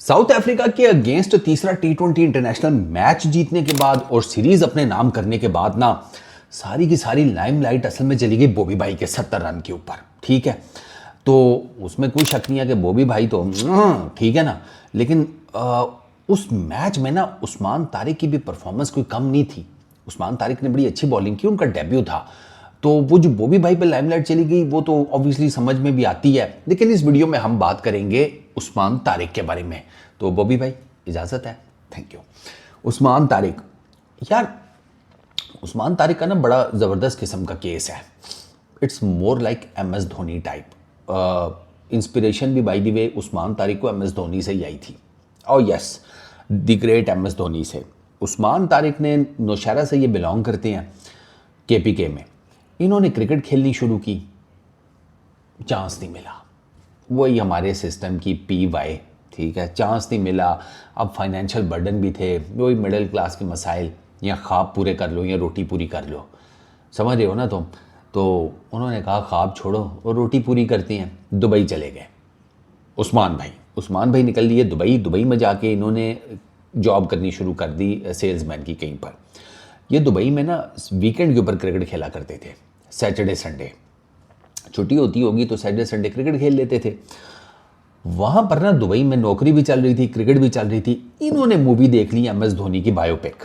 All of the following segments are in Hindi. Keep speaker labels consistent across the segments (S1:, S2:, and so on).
S1: साउथ अफ्रीका के अगेंस्ट तीसरा टी20 इंटरनेशनल मैच जीतने के बाद और सीरीज अपने नाम करने के बाद ना सारी की सारी लाइमलाइट असल में चली गई बॉबी भाई के 70 रन के ऊपर। ठीक है, तो उसमें कोई शक नहीं है कि बॉबी भाई तो ठीक है ना, लेकिन उस मैच में ना उस्मान तारिक की भी परफॉर्मेंस कोई कम नहीं थी। उस्मान तारिक ने बड़ी अच्छी बॉलिंग की, उनका डेब्यू था। तो वो जो बॉबी भाई पे लाइमलाइट चली गई वो तो ऑब्वियसली समझ में भी आती है, लेकिन इस वीडियो में हम बात करेंगे उस्मान तारिक के बारे में। तो बॉबी भाई इजाज़त है, थैंक यू। उस्मान तारिक, यार उस्मान तारिक का ना बड़ा ज़बरदस्त किस्म का केस है। It's more like MS Dhoni type. Inspiration भी by the way Usman Tariq को MS धोनी से ही आई थी। और yes, the great MS Dhoni से। उस्मान तारिक ने नौशहरा से ये बिलोंग करते हैं, KPK में। इन्होंने क्रिकेट खेलनी शुरू की, चांस नहीं मिला। वही हमारे सिस्टम की PY, ठीक है, चांस नहीं मिला। अब फाइनेंशियल बर्डन भी थे, वही मिडिल क्लास के मसाइल, या ख्वाब पूरे कर लो या रोटी पूरी कर लो, समझ रहे हो ना तुम। तो उन्होंने कहा ख्वाब छोड़ो और रोटी पूरी करती हैं, दुबई चले गए। उस्मान भाई निकल लिए दुबई में जाके इन्होंने जॉब करनी शुरू कर दी सेल्समैन की कहीं पर। ये दुबई में ना वीकेंड के ऊपर क्रिकेट खेला करते थे, सैटरडे संडे छुट्टी होती होगी तो सैटरडे संडे क्रिकेट खेल लेते थे। वहाँ पर ना दुबई में नौकरी भी चल रही थी, क्रिकेट भी चल रही थी। इन्होंने मूवी देख ली MS धोनी की बायोपिक,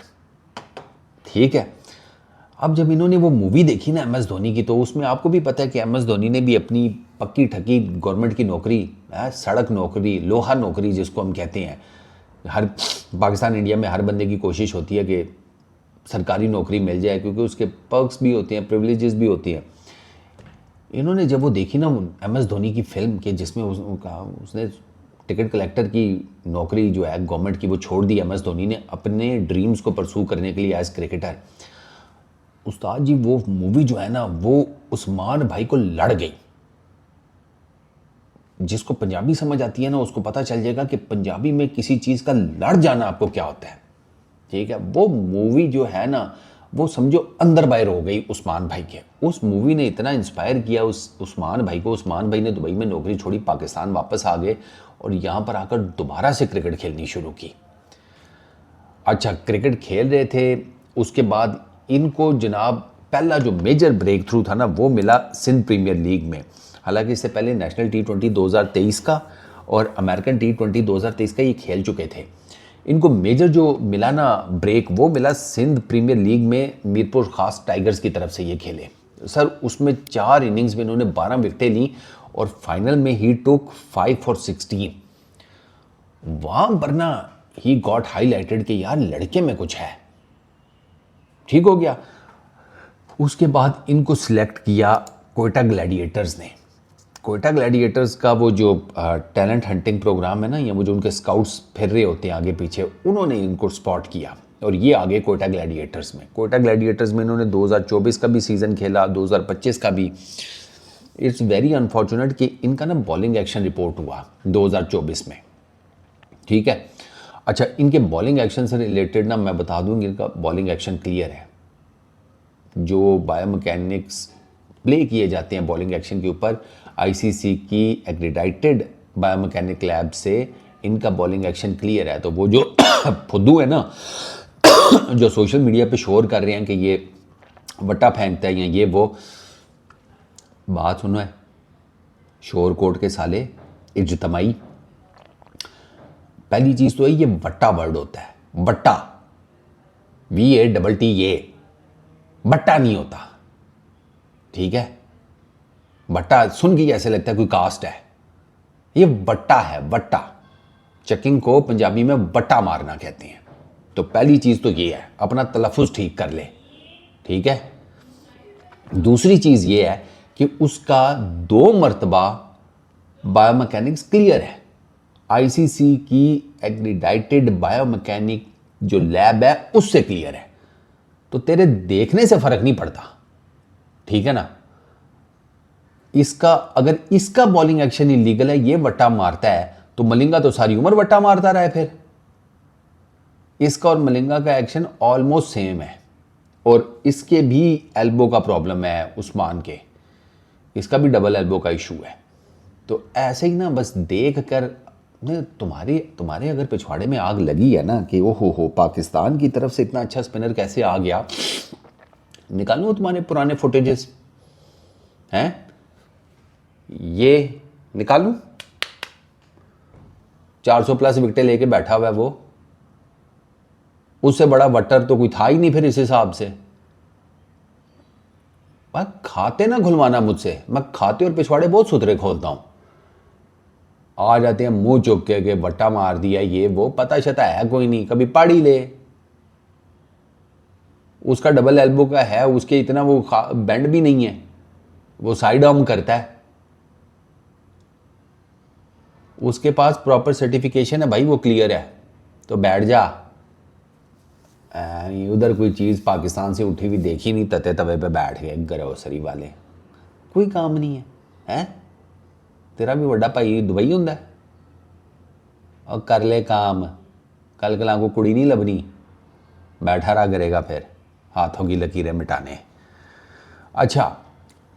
S1: ठीक है। अब जब इन्होंने वो मूवी देखी ना MS धोनी की, तो उसमें आपको भी पता है कि MS धोनी ने भी अपनी पक्की ठकी गवर्नमेंट की नौकरी, सड़क नौकरी, लोहा नौकरी जिसको हम कहते हैं, हर पाकिस्तान इंडिया में हर बंदे की कोशिश होती है कि सरकारी नौकरी मिल जाए, क्योंकि उसके पर्क्स भी होते हैं, प्रिविलेजेस भी होती हैं। इन्होंने जब वो देखी ना MS धोनी की फिल्म के, जिसमें उसने टिकट कलेक्टर की नौकरी जो है गवर्नमेंट की वो छोड़ दी MS धोनी ने अपने ड्रीम्स को परसू करने के लिए एज क्रिकेटर। उस्ताद जी वो मूवी जो है ना वो उस्मान भाई को लड़ गई। जिसको पंजाबी समझ आती है ना उसको पता चल जाएगा कि पंजाबी में किसी चीज़ का लड़ जाना आपको क्या होता है, ठीक है। वो मूवी जो है ना वो समझो अंदर बाहर हो गई उस्मान भाई के। उस मूवी ने इतना इंस्पायर किया उस्मान भाई को। उस्मान भाई ने दुबई में नौकरी छोड़ी, पाकिस्तान वापस आ गए और यहाँ पर आकर दोबारा से क्रिकेट खेलनी शुरू की। अच्छा, क्रिकेट खेल रहे थे, उसके बाद इनको जनाब पहला जो मेजर ब्रेक थ्रू था ना वो मिला सिंध प्रीमियर लीग में। हालांकि इससे पहले नेशनल T20 2023 का और अमेरिकन T20 2023 का ये खेल चुके थे। इनको मेजर जो मिला ना ब्रेक वो मिला सिंध प्रीमियर लीग में, मीरपुर खास टाइगर्स की तरफ से ये खेले सर। उसमें 4 इनिंग्स में इन्होंने 12 विकेटें ली और फाइनल में ही टुक 5 for 16। वहां पर ना ही गॉट हाईलाइटेड कि यार लड़के में कुछ है, ठीक हो गया। उसके बाद इनको सिलेक्ट किया कोयटा ग्लैडिएटर्स ने। कोयटा ग्लैडिएटर्स का वो जो टैलेंट हंटिंग प्रोग्राम है ना, या वो जो उनके स्काउट्स फिर रहे होते हैं आगे पीछे, उन्होंने इनको स्पॉट किया और ये आगे कोयटा ग्लैडिएटर्स में। कोयटा ग्लैडिएटर्स में इन्होंने 2024 का भी सीज़न खेला, 2025 का भी। इट्स वेरी अनफॉर्चुनेट कि इनका ना बॉलिंग एक्शन रिपोर्ट हुआ 2024 में, ठीक है। अच्छा, इनके बॉलिंग एक्शन से रिलेटेड ना मैं बता दूँ, इनका बॉलिंग एक्शन क्लियर है। जो बायोमैकेनिक्स प्ले किए जाते हैं बॉलिंग एक्शन के ऊपर, ICC की एक्रेडिटेड बायोमैकेनिक लैब से इनका बॉलिंग एक्शन क्लियर है। तो वो जो फुद्दू है ना जो सोशल मीडिया पे शोर कर रहे हैं कि ये वट्टा फेंकता है या ये वो, बात सुनो है, शोर कोट के साले इज्तमाई। पहली चीज़ तो है ये वट्टा वर्ड होता है, वट्टा, VATTA, बट्टा नहीं होता, ठीक है। बट्टा सुन के ऐसे लगता है कोई कास्ट है, ये बट्टा है, बट्टा। चेकिंग को पंजाबी में बट्टा मारना कहते हैं। तो पहली चीज़ तो ये है, अपना तलफ़ुज़ ठीक कर ले, ठीक है। दूसरी चीज़ ये है कि उसका 2 मरतबा बायोमैकेनिक्स क्लियर है। ICC की एक्रेडिटेड बायोमैकेनिक जो लैब है उससे क्लियर है। तो तेरे देखने से फर्क नहीं पड़ता, ठीक है ना। अगर इसका बॉलिंग एक्शन इलीगल है, ये वट्टा मारता है, तो मलिंगा तो सारी उम्र वट्टा मारता रहा है। फिर इसका और मलिंगा का एक्शन ऑलमोस्ट सेम है और इसके भी एल्बो का प्रॉब्लम है उस्मान के, इसका भी डबल एल्बो का इशू है। तो ऐसे ही ना बस देख कर नहीं, तुम्हारे अगर पिछवाड़े में आग लगी है ना कि ओहो हो पाकिस्तान की तरफ से इतना अच्छा स्पिनर कैसे आ गया, निकालूं तुम्हारे पुराने फुटेजेस हैं, ये निकालूं 400 प्लस विकेटें लेके बैठा हुआ है वो, उससे बड़ा वटर तो कोई था ही नहीं फिर इस हिसाब से। मैं खाते ना घुलवाना मुझसे, मैं खाते और पिछवाड़े बहुत सुथरे खोलता हूं। आ जाते हैं मुंह चुप के वट्टा मार दिया ये वो, पता शता है कोई नहीं, कभी पढ़ ही ले। उसका डबल एल्बो का है, उसके इतना वो बेंड भी नहीं है, वो साइड आर्म करता है, उसके पास प्रॉपर सर्टिफिकेशन है भाई, वो क्लियर है, तो बैठ जा। उधर कोई चीज़ पाकिस्तान से उठी हुई देखी नहीं, तते तवे पे बैठ गए ग्रोसरी वाले, कोई काम नहीं है, हैं? तेरा भी बड़ा भाई दुबई होंदा है, और कर ले काम, कल कला को कुड़ी नहीं लभनी, बैठा रहा करेगा फिर हाथों की लकीरें मिटाने। अच्छा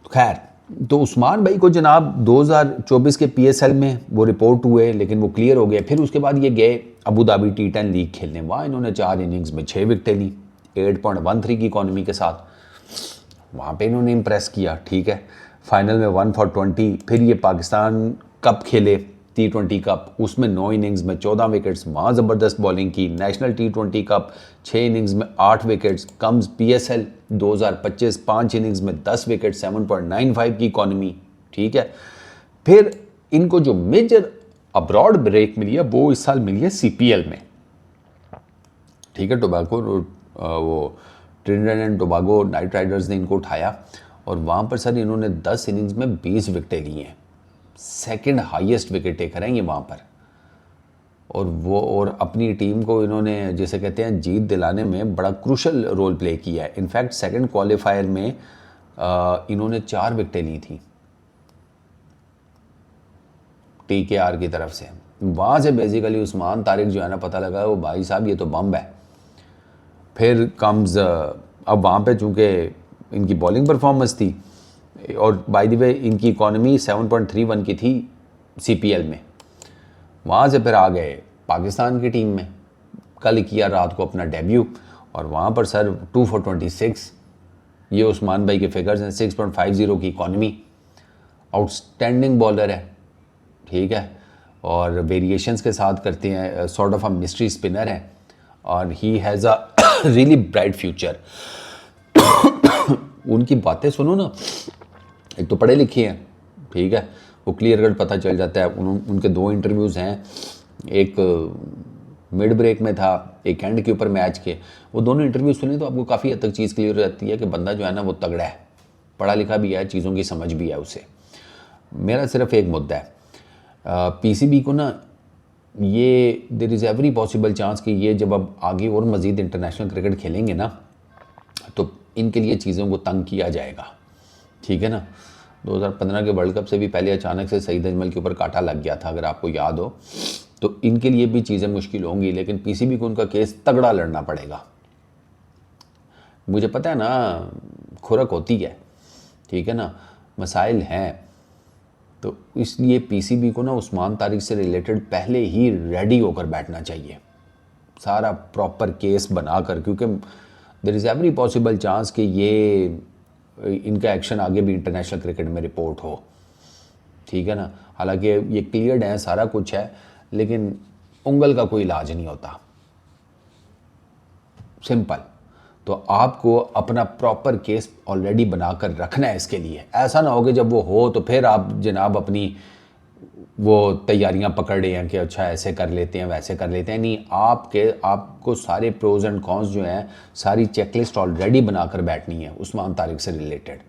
S1: खैर, तो उस्मान भाई को जनाब 2024 के पीएसएल में वो रिपोर्ट हुए, लेकिन वो क्लियर हो गए। फिर उसके बाद ये गए अबू धाबी T10 लीग खेलने, वहाँ इन्होंने 4 इनिंग्स में 6 विकेटें ली 8.13 की इकॉनमी के साथ, वहाँ पे इन्होंने इम्प्रेस किया। ठीक है, फाइनल में 1 for 20। फिर ये पाकिस्तान कप खेले T20 कप, उसमें 9 इनिंग्स में 14 विकेट्स, वहाँ ज़बरदस्त बॉलिंग की। नेशनल T20 कप 6 इनिंग्स में 8 विकेट्स। कम्स PSL 2025 5 इनिंग्स में 10 विकेट 7.95 की इकॉनमी। ठीक है, फिर इनको जो मेजर अब्रॉड ब्रेक मिली है वो इस साल मिली है CPL में। ठीक है, टोबैको वो Trinidad and Tobago night Riders ने इनको उठाया, और वहाँ पर सर इन्होंने 10 इनिंग्स में 20 विकेटें ली हैं, सेकंड हाईएस्ट विकेट टेकर हैं ये वहाँ पर। और अपनी टीम को इन्होंने जैसे कहते हैं जीत दिलाने में बड़ा क्रूशल रोल प्ले किया है। इनफैक्ट सेकंड क्वालिफायर में इन्होंने 4 विकेटें ली थी TKR की तरफ से। वहाँ से बेसिकली उस्मान तारिक जो है ना, पता लगा वो भाई साहब ये तो बम है। फिर कम्स अब वहाँ पे चूँकि इनकी बॉलिंग परफॉर्मेंस थी, और बाय द वे इनकी इकॉनमी 7.31 की थी CPL में, वहाँ से फिर आ गए पाकिस्तान की टीम में, कल किया रात को अपना डेब्यू, और वहाँ पर सर 2 for 26, ये उस्मान भाई के फिगर्स हैं। 6.50 की इकॉनमी, आउटस्टैंडिंग बॉलर है। ठीक है, और वेरिएशंस के साथ करते हैं, sort of a mystery spinner है, और he has a really bright future. उनकी बातें सुनो ना, एक तो पढ़े लिखे हैं, ठीक है, वो क्लियर कट पता चल जाता है। उनके 2 इंटरव्यूज़ हैं, एक मिड ब्रेक में था, एक एंड के ऊपर मैच के। वो दोनों इंटरव्यू सुने तो आपको काफ़ी हद तक चीज़ क्लियर हो जाती है कि बंदा जो है ना वो तगड़ा है, पढ़ा लिखा भी है, चीज़ों की समझ भी है उसे। मेरा सिर्फ एक मुद्दा है, PCB को ना, ये there is every possible chance कि ये जब अब आगे और मज़ीद इंटरनेशनल क्रिकेट खेलेंगे ना, तो इनके लिए चीज़ों को तंग किया जाएगा। ठीक है ना, 2015 के वर्ल्ड कप से भी पहले अचानक से सईद अजमल के ऊपर कांटा लग गया था, अगर आपको याद हो, तो इनके लिए भी चीज़ें मुश्किल होंगी, लेकिन PCB को उनका केस तगड़ा लड़ना पड़ेगा। मुझे पता है ना, खुरक होती है, ठीक है ना, मसाइल हैं, तो इसलिए PCB को ना उस्मान तारिक से रिलेटेड पहले ही रेडी होकर बैठना चाहिए, सारा प्रॉपर केस बनाकर, क्योंकि there is every possible chance कि ये इनका एक्शन आगे भी इंटरनेशनल क्रिकेट में रिपोर्ट हो। ठीक है ना, हालांकि ये क्लियर्ड है, सारा कुछ है, लेकिन उंगल का कोई इलाज नहीं होता, सिंपल। तो आपको अपना प्रॉपर केस ऑलरेडी बनाकर रखना है इसके लिए। ऐसा ना हो कि जब वो हो तो फिर आप जनाब अपनी वो तैयारियां पकड़ रहे हैं कि अच्छा ऐसे कर लेते हैं वैसे कर लेते हैं। नहीं, आपको सारे प्रोज एंड कॉन्स जो हैं, सारी चेकलिस्ट ऑलरेडी बनाकर बैठनी है उस्मान तारिक से रिलेटेड,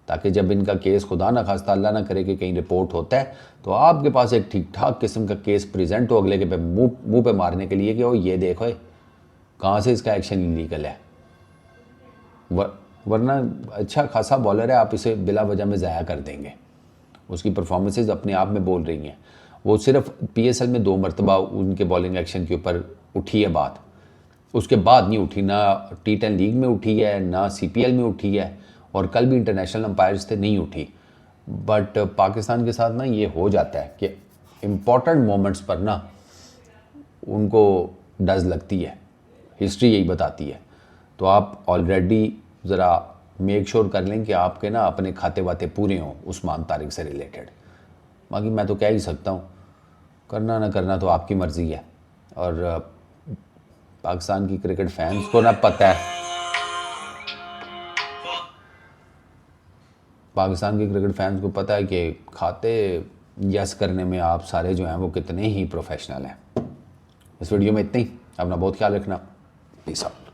S1: ताकि जब इनका केस खुदा ना खास्ता अल्लाह ना करे कि कहीं रिपोर्ट होता है, तो आपके पास एक ठीक ठाक किस्म का केस प्रेजेंट हो अगले के मुंह पे मारने के लिए कि ओ ये देखो कहाँ से इसका एक्शन इलीगल है। वरना अच्छा खासा बॉलर है, आप इसे बिला वजह में ज़ाया कर देंगे। उसकी परफॉर्मेंसेज अपने आप में बोल रही हैं। वो सिर्फ PSL में 2 मरतबा उनके बॉलिंग एक्शन के ऊपर उठी है बात, उसके बाद नहीं उठी, ना T10 लीग में उठी है, ना CPL में उठी है, और कल भी इंटरनेशनल अंपायर्स थे नहीं उठी। बट पाकिस्तान के साथ ना ये हो जाता है कि इम्पॉर्टेंट मोमेंट्स पर ना उनको डज लगती है, हिस्ट्री यही बताती है। तो आप ऑलरेडी ज़रा मेक श्योर कर लें कि आपके ना अपने खाते वाते पूरे हों उस्मान तारिक से रिलेटेड। बाकी मैं तो कह ही सकता हूँ, करना ना करना तो आपकी मर्ज़ी है। और पाकिस्तान की क्रिकेट फैंस को ना पता है, पाकिस्तान के क्रिकेट फैंस को पता है कि खाते यस करने में आप सारे जो हैं वो कितने ही प्रोफेशनल हैं। इस वीडियो में इतना ही। अपना बहुत ख्याल रखना। Peace out.